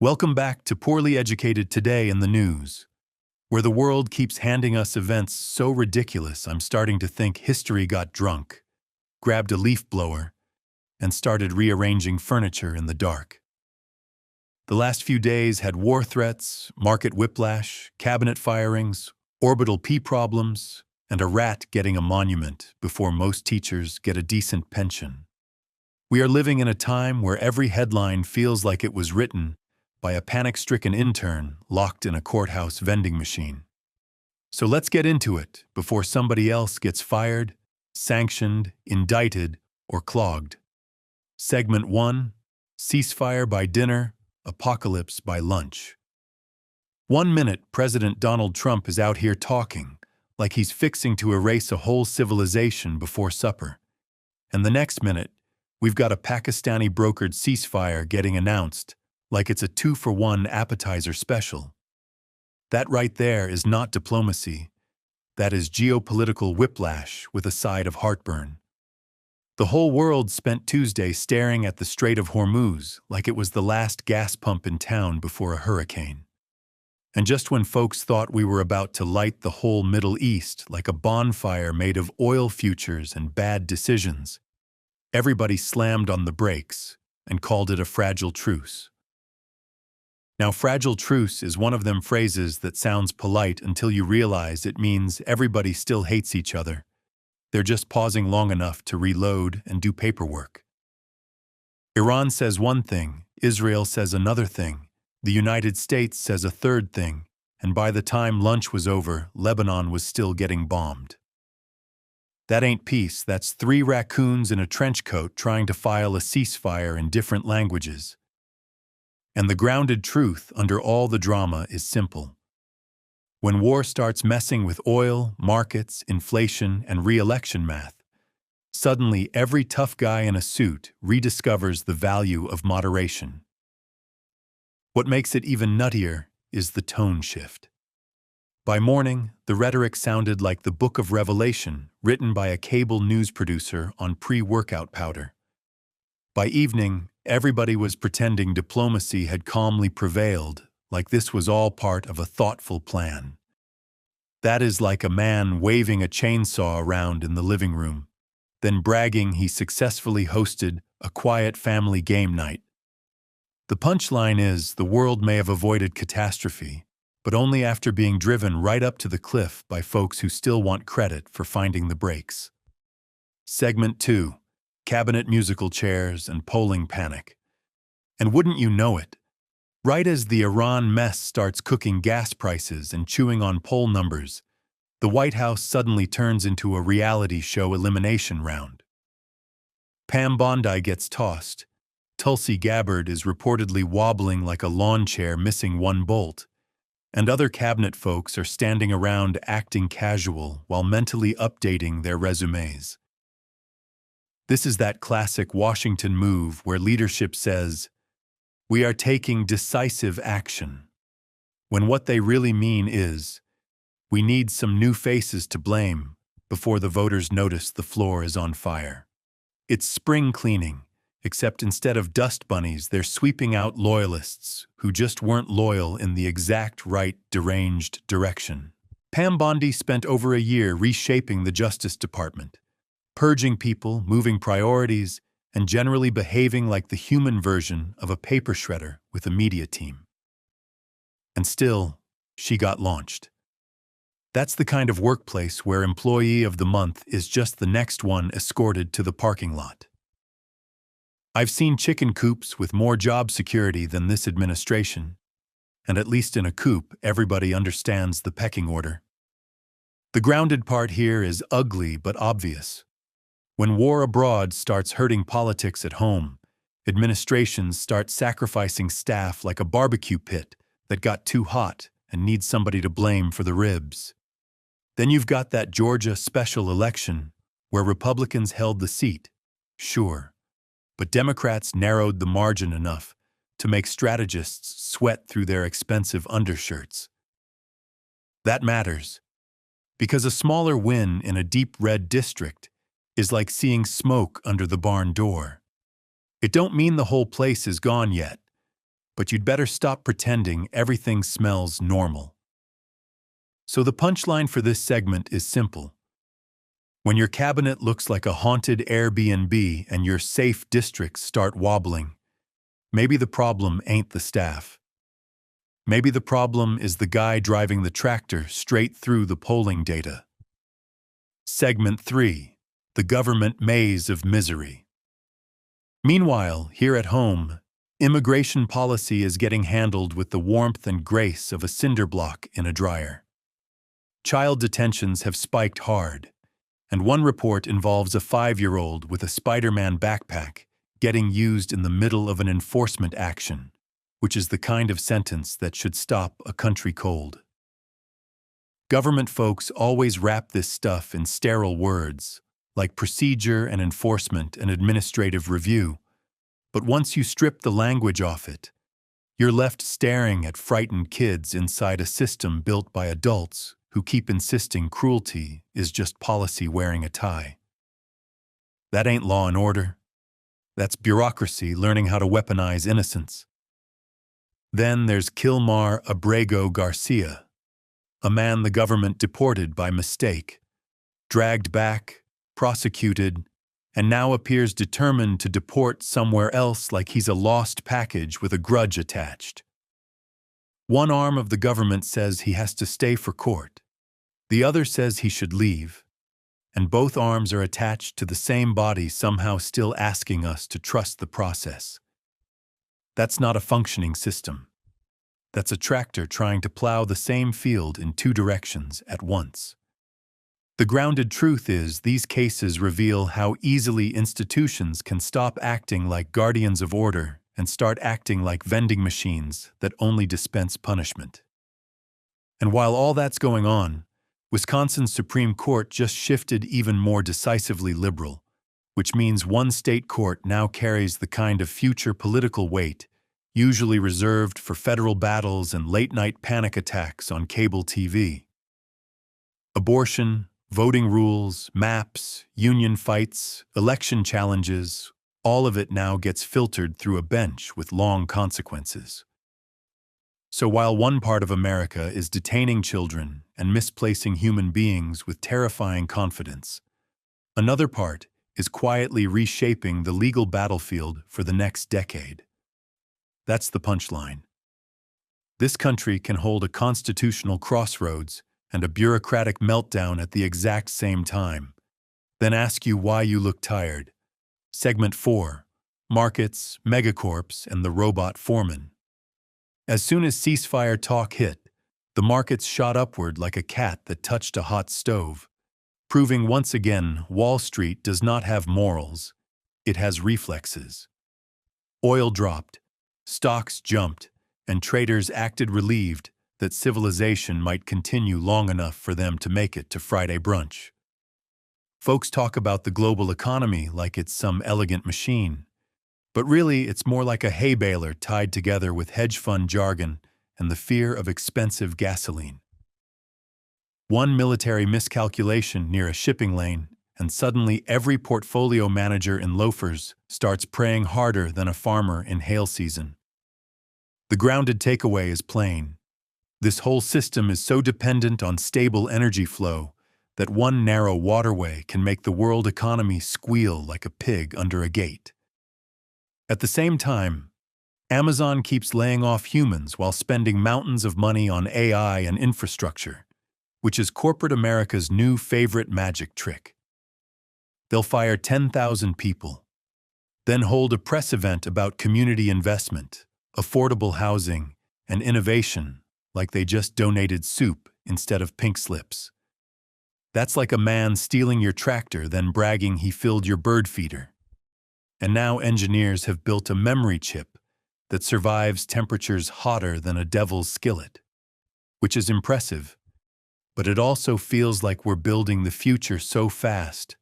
Welcome back to Poorly Educated Today in the News, where the world keeps handing us events so ridiculous I'm starting to think history got drunk, grabbed a leaf blower, and started rearranging furniture in the dark. The last few days had war threats, market whiplash, cabinet firings, orbital P problems, and a rat getting a monument before most teachers get a decent pension. We are living in a time where every headline feels like it was written by a panic-stricken intern locked in a courthouse vending machine. So let's get into it before somebody else gets fired, sanctioned, indicted, or clogged. Segment 1, Ceasefire by dinner, apocalypse by lunch. 1 minute, President Donald Trump is out here talking like he's fixing to erase a whole civilization before supper. And the next minute, we've got a Pakistani-brokered ceasefire getting announced like it's a 2-for-1 appetizer special. That right there is not diplomacy. That is geopolitical whiplash with a side of heartburn. The whole world spent Tuesday staring at the Strait of Hormuz like it was the last gas pump in town before a hurricane. And just when folks thought we were about to light the whole Middle East like a bonfire made of oil futures and bad decisions, everybody slammed on the brakes and called it a fragile truce. Now, fragile truce is one of them phrases that sounds polite until you realize it means everybody still hates each other. They're just pausing long enough to reload and do paperwork. Iran says one thing, Israel says another thing, the United States says a third thing, and by the time lunch was over, Lebanon was still getting bombed. That ain't peace, that's 3 raccoons in a trench coat trying to file a ceasefire in different languages. And the grounded truth under all the drama is simple. When war starts messing with oil, markets, inflation, and re-election math, suddenly every tough guy in a suit rediscovers the value of moderation. What makes it even nuttier is the tone shift. By morning, the rhetoric sounded like the Book of Revelation written by a cable news producer on pre-workout powder. By evening, everybody was pretending diplomacy had calmly prevailed, like this was all part of a thoughtful plan. That is like a man waving a chainsaw around in the living room, then bragging he successfully hosted a quiet family game night. The punchline is the world may have avoided catastrophe, but only after being driven right up to the cliff by folks who still want credit for finding the brakes. Segment 2. Cabinet musical chairs and polling panic. And wouldn't you know it, right as the Iran mess starts cooking gas prices and chewing on poll numbers, the White House suddenly turns into a reality show elimination round. Pam Bondi gets tossed. Tulsi Gabbard is reportedly wobbling like a lawn chair missing one bolt, and other cabinet folks are standing around acting casual while mentally updating their resumes. This is that classic Washington move where leadership says, "We are taking decisive action," when what they really mean is, "We need some new faces to blame before the voters notice the floor is on fire." It's spring cleaning, except instead of dust bunnies, they're sweeping out loyalists who just weren't loyal in the exact right deranged direction. Pam Bondi spent over a year reshaping the Justice Department, purging people, moving priorities, and generally behaving like the human version of a paper shredder with a media team. And still, she got launched. That's the kind of workplace where Employee of the Month is just the next one escorted to the parking lot. I've seen chicken coops with more job security than this administration, and at least in a coop, everybody understands the pecking order. The grounded part here is ugly but obvious. When war abroad starts hurting politics at home, administrations start sacrificing staff like a barbecue pit that got too hot and needs somebody to blame for the ribs. Then you've got that Georgia special election where Republicans held the seat, sure, but Democrats narrowed the margin enough to make strategists sweat through their expensive undershirts. That matters, because a smaller win in a deep red district is like seeing smoke under the barn door. It don't mean the whole place is gone yet, but you'd better stop pretending everything smells normal. So the punchline for this segment is simple. When your cabinet looks like a haunted Airbnb and your safe districts start wobbling, maybe the problem ain't the staff. Maybe the problem is the guy driving the tractor straight through the polling data. Segment 3. The Government Maze of Misery. Meanwhile, here at home, immigration policy is getting handled with the warmth and grace of a cinder block in a dryer. Child detentions have spiked hard, and one report involves a 5-year-old with a Spider-Man backpack getting used in the middle of an enforcement action, which is the kind of sentence that should stop a country cold. Government folks always wrap this stuff in sterile words, like procedure and enforcement and administrative review, but once you strip the language off it, you're left staring at frightened kids inside a system built by adults who keep insisting cruelty is just policy wearing a tie. That ain't law and order. That's bureaucracy learning how to weaponize innocence. Then there's Kilmar Abrego Garcia, a man the government deported by mistake, dragged back, prosecuted, and now appears determined to deport somewhere else like he's a lost package with a grudge attached. One arm of the government says he has to stay for court. The other says he should leave. And both arms are attached to the same body, somehow still asking us to trust the process. That's not a functioning system. That's a tractor trying to plow the same field in 2 directions at once. The grounded truth is these cases reveal how easily institutions can stop acting like guardians of order and start acting like vending machines that only dispense punishment. And while all that's going on, Wisconsin's Supreme Court just shifted even more decisively liberal, which means one state court now carries the kind of future political weight usually reserved for federal battles and late-night panic attacks on cable TV. Abortion, voting rules, maps, union fights, election challenges, all of it now gets filtered through a bench with long consequences. So while one part of America is detaining children and misplacing human beings with terrifying confidence, another part is quietly reshaping the legal battlefield for the next decade. That's the punchline. This country can hold a constitutional crossroads and a bureaucratic meltdown at the exact same time, then ask you why you look tired. Segment 4. Markets, Megacorps, and the Robot Foreman. As soon as Ceasefire talk hit, the markets shot upward like a cat that touched a hot stove, proving once again Wall Street does not have morals, it has reflexes. Oil dropped, stocks jumped, and traders acted relieved that civilization might continue long enough for them to make it to Friday brunch. Folks talk about the global economy like it's some elegant machine, but really it's more like a hay baler tied together with hedge fund jargon and the fear of expensive gasoline. One military miscalculation near a shipping lane, and suddenly every portfolio manager in loafers starts praying harder than a farmer in hail season. The grounded takeaway is plain. This whole system is so dependent on stable energy flow that one narrow waterway can make the world economy squeal like a pig under a gate. At the same time, Amazon keeps laying off humans while spending mountains of money on AI and infrastructure, which is corporate America's new favorite magic trick. They'll fire 10,000 people, then hold a press event about community investment, affordable housing, and innovation like they just donated soup instead of pink slips. That's like a man stealing your tractor then bragging he filled your bird feeder. And now engineers have built a memory chip that survives temperatures hotter than a devil's skillet, which is impressive, but it also feels like we're building the future so fast,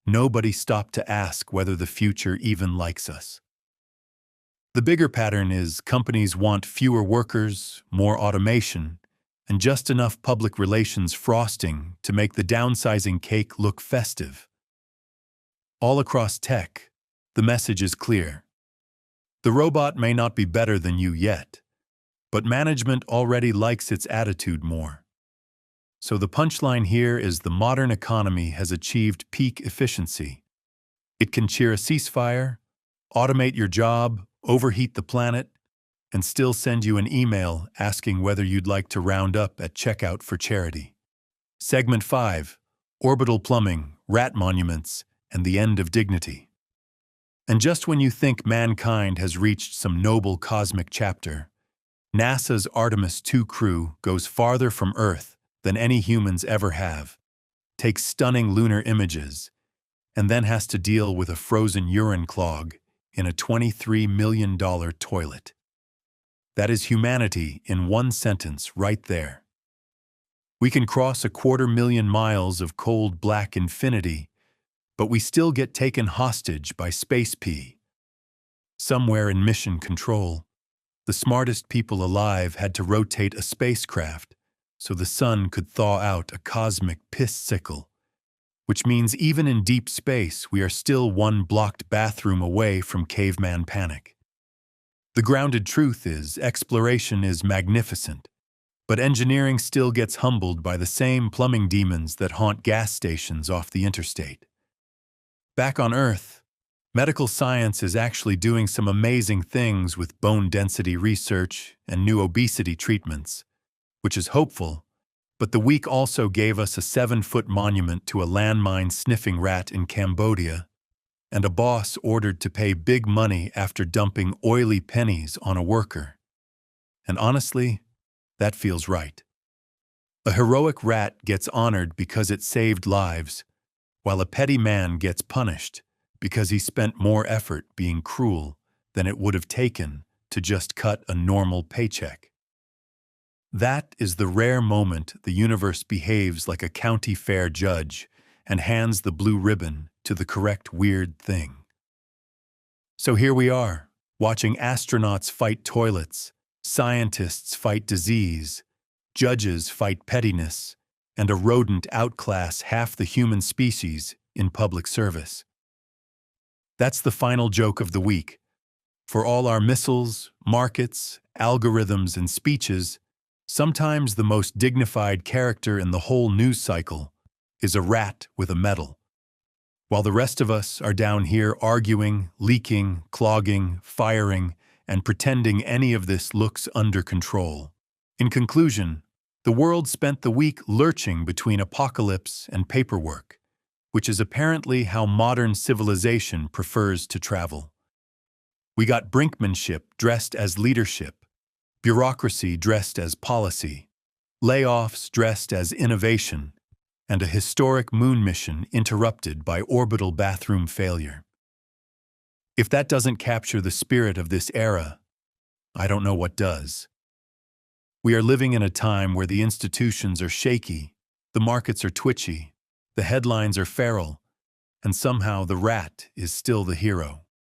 nobody stopped to ask whether the future even likes us. The bigger pattern is companies want fewer workers, more automation, and just enough public relations frosting to make the downsizing cake look festive. All across tech, the message is clear. The robot may not be better than you yet, but management already likes its attitude more. So the punchline here is the modern economy has achieved peak efficiency. It can cheer a ceasefire, automate your job, overheat the planet, and still send you an email asking whether you'd like to round up at checkout for charity. Segment 5. Orbital Plumbing, Rat Monuments, and the End of Dignity. And just when you think mankind has reached some noble cosmic chapter, NASA's Artemis II crew goes farther from Earth than any humans ever have, takes stunning lunar images, and then has to deal with a frozen urine clog in a $23 million toilet. That is humanity in one sentence right there. We can cross 250,000 miles of cold black infinity, but we still get taken hostage by space pee. Somewhere in mission control, the smartest people alive had to rotate a spacecraft so the sun could thaw out a cosmic piss sickle, which means even in deep space we are still one blocked bathroom away from caveman panic. The grounded truth is, exploration is magnificent, but engineering still gets humbled by the same plumbing demons that haunt gas stations off the interstate. Back on Earth, medical science is actually doing some amazing things with bone density research and new obesity treatments, which is hopeful, but the week also gave us a 7-foot monument to a landmine-sniffing rat in Cambodia, and a boss ordered to pay big money after dumping oily pennies on a worker. And honestly, that feels right. A heroic rat gets honored because it saved lives, while a petty man gets punished because he spent more effort being cruel than it would have taken to just cut a normal paycheck. That is the rare moment the universe behaves like a county fair judge and hands the blue ribbon to the correct weird thing. So here we are, watching astronauts fight toilets, scientists fight disease, judges fight pettiness, and a rodent outclass half the human species in public service. That's the final joke of the week. For all our missiles, markets, algorithms, and speeches, sometimes the most dignified character in the whole news cycle is a rat with a medal, while the rest of us are down here arguing, leaking, clogging, firing, and pretending any of this looks under control. In conclusion, the world spent the week lurching between apocalypse and paperwork, which is apparently how modern civilization prefers to travel. We got brinkmanship dressed as leadership, bureaucracy dressed as policy, layoffs dressed as innovation, and a historic moon mission interrupted by orbital bathroom failure. If that doesn't capture the spirit of this era, I don't know what does. We are living in a time where the institutions are shaky, the markets are twitchy, the headlines are feral, and somehow the rat is still the hero.